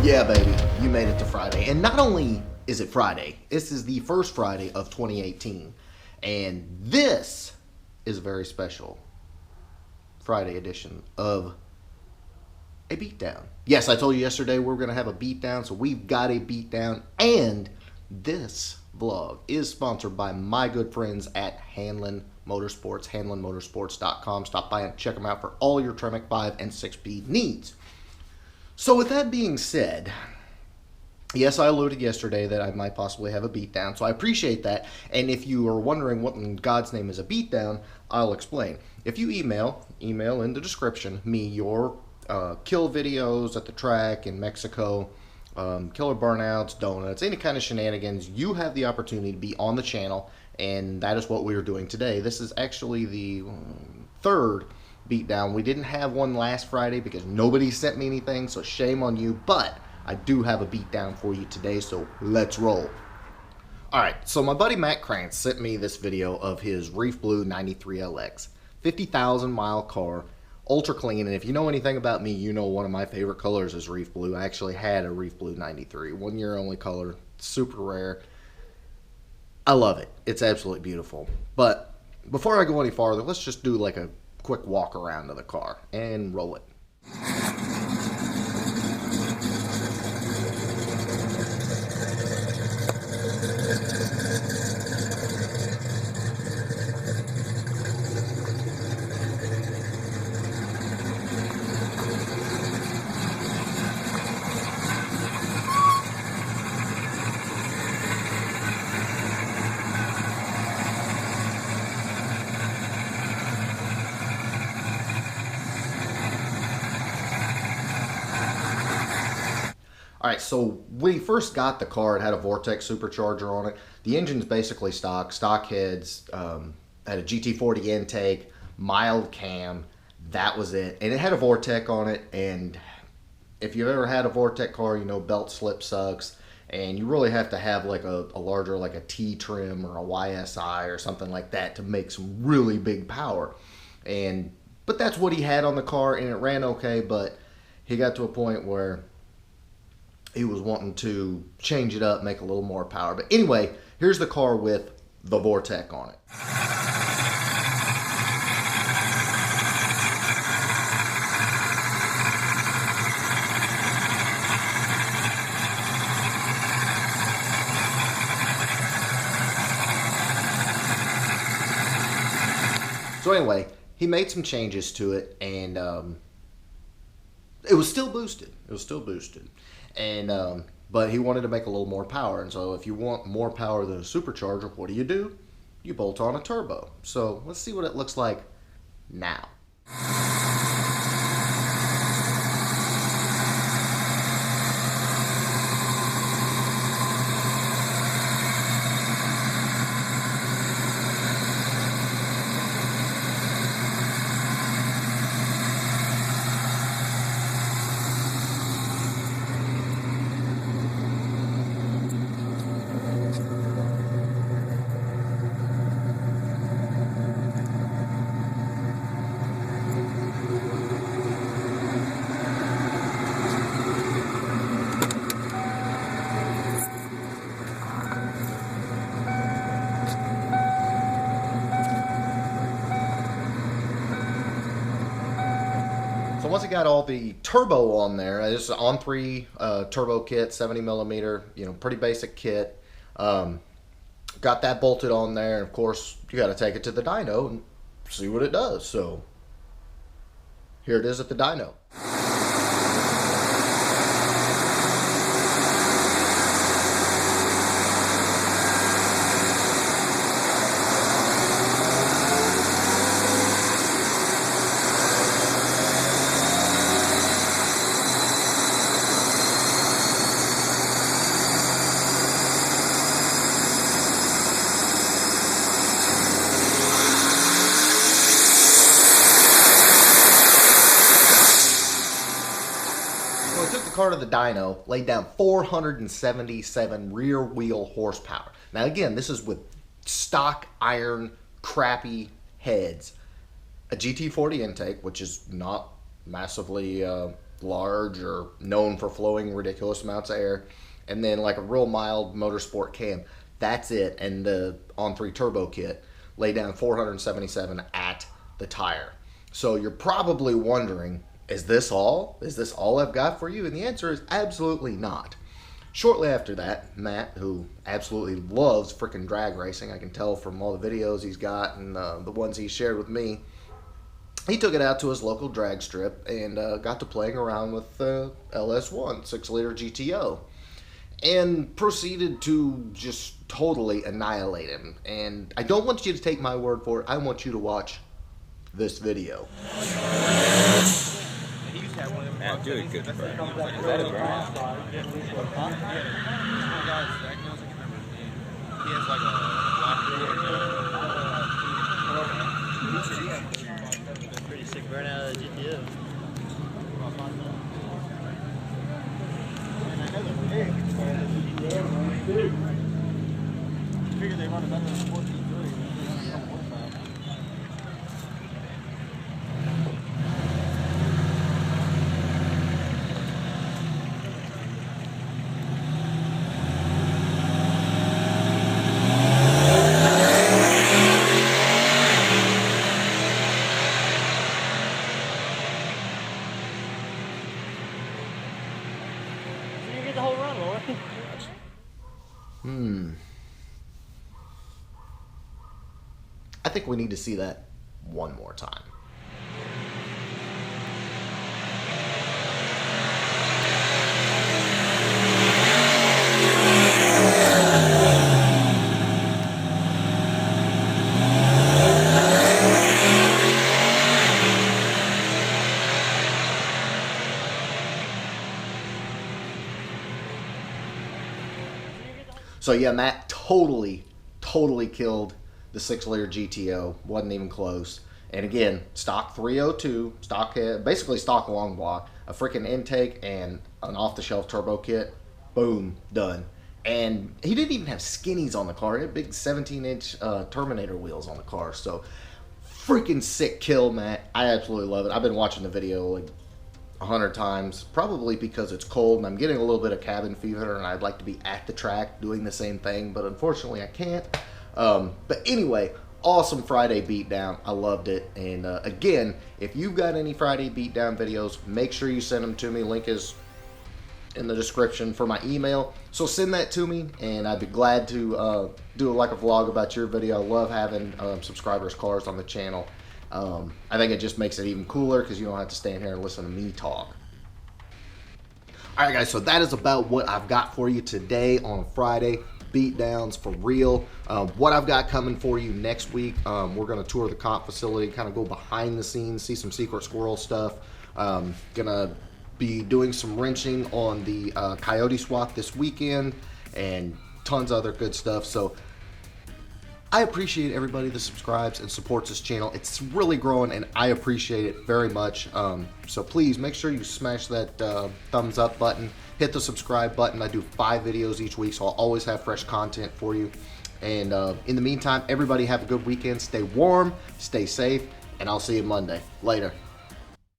Yeah, baby, you made it to Friday. And not only is it Friday, this is the first Friday of 2018. And this is a very special Friday edition of a beatdown. Yes, I told you yesterday we were going to have a beatdown, so we've got a beatdown. And this vlog is sponsored by my good friends at Hanlon Motorsports, hanlonmotorsports.com. Stop by and check them out for all your Tremec 5 and 6-speed needs. So with that being said, yes, I alluded yesterday that I might possibly have a beatdown, so I appreciate that. And if you are wondering what in God's name is a beatdown, I'll explain. If you email in the description me your kill videos at the track in Mexico, killer burnouts, donuts, any kind of shenanigans, you have the opportunity to be on the channel, and that is what we are doing today. This is actually the third beatdown. We didn't have one last Friday because nobody sent me anything, so shame on you, but I do have a beatdown for you today, so let's roll. Alright, so my buddy Matt Krantz sent me this video of his Reef Blue 93LX, 50,000 mile car, ultra clean, and if you know anything about me, you know one of my favorite colors is Reef Blue. I actually had a Reef Blue 93, 1 year only color, super rare. I love it. It's absolutely beautiful. But before I go any farther, let's just do like a quick walk around of the car and roll it. Alright, so when he first got the car, it had a Vortex supercharger on it. The engine's basically stock heads, had a GT40 intake, mild cam, that was it. And it had a Vortex on it, and if you've ever had a Vortex car, you know belt slip sucks, and you really have to have like a larger, like a T trim or a YSI or something like that to make some really big power. But that's what he had on the car, and it ran okay, but he got to a point where he was wanting to change it up, make a little more power. But anyway, here's the car with the Vortex on it. So anyway, he made some changes to it, and it was still boosted. And but he wanted to make a little more power, and so if you want more power than a supercharger, what do? You bolt on a turbo. So let's see what it looks like now. So once I got all the turbo on there, this is an on-3 turbo kit, 70 millimeter, pretty basic kit. Got that bolted on there, and of course you got to take it to the dyno and see what it does. So here it is at the dyno. Car to the dyno, laid down 477 rear wheel horsepower. Now again, this is with stock iron crappy heads, a GT40 intake, which is not massively large or known for flowing ridiculous amounts of air, and then like a real mild motorsport cam. That's it. And the on-3 turbo kit lay down 477 at the tire. So you're probably wondering, is this all? Is this all I've got for you? And the answer is absolutely not. Shortly after that, Matt, who absolutely loves freaking drag racing, I can tell from all the videos he's got and the ones he shared with me, he took it out to his local drag strip and got to playing around with the LS1 6-liter GTO and proceeded to just totally annihilate him. And I don't want you to take my word for it. I want you to watch this video. Man, dude, good for him. Is that a brand? He has like a pretty sick burnout of the GTO. I figure they run a better than 14.3. The whole run, Laura. I think we need to see that one more time. So yeah, Matt totally killed the 6-liter GTO. Wasn't even close. And again, stock 302, stock head, basically stock long block, a freaking intake, and an off-the-shelf turbo kit. Boom, done. And he didn't even have skinnies on the car. He had big 17-inch Terminator wheels on the car. So freaking sick kill, Matt. I absolutely love it. I've been watching the video like 100 times, probably because it's cold and I'm getting a little bit of cabin fever and I'd like to be at the track doing the same thing, but unfortunately I can't. But anyway, awesome Friday beatdown. I loved it. And again, if you've got any Friday beatdown videos, make sure you send them to me. Link is in the description for my email. So send that to me and I'd be glad to do like a vlog about your video. I love having subscribers' cars on the channel. I think it just makes it even cooler because you don't have to stand here and listen to me talk. Alright guys, so that is about what I've got for you today on Friday. Beatdowns for real. What I've got coming for you next week, we're going to tour the comp facility, kind of go behind the scenes, see some secret squirrel stuff. Gonna be doing some wrenching on the coyote swap this weekend and tons of other good stuff. So I appreciate everybody that subscribes and supports this channel. It's really growing and I appreciate it very much. So please make sure you smash that thumbs up button, hit the subscribe button. I do 5 videos each week, so I'll always have fresh content for you. And in the meantime, everybody have a good weekend. Stay warm, stay safe, and I'll see you Monday. Later.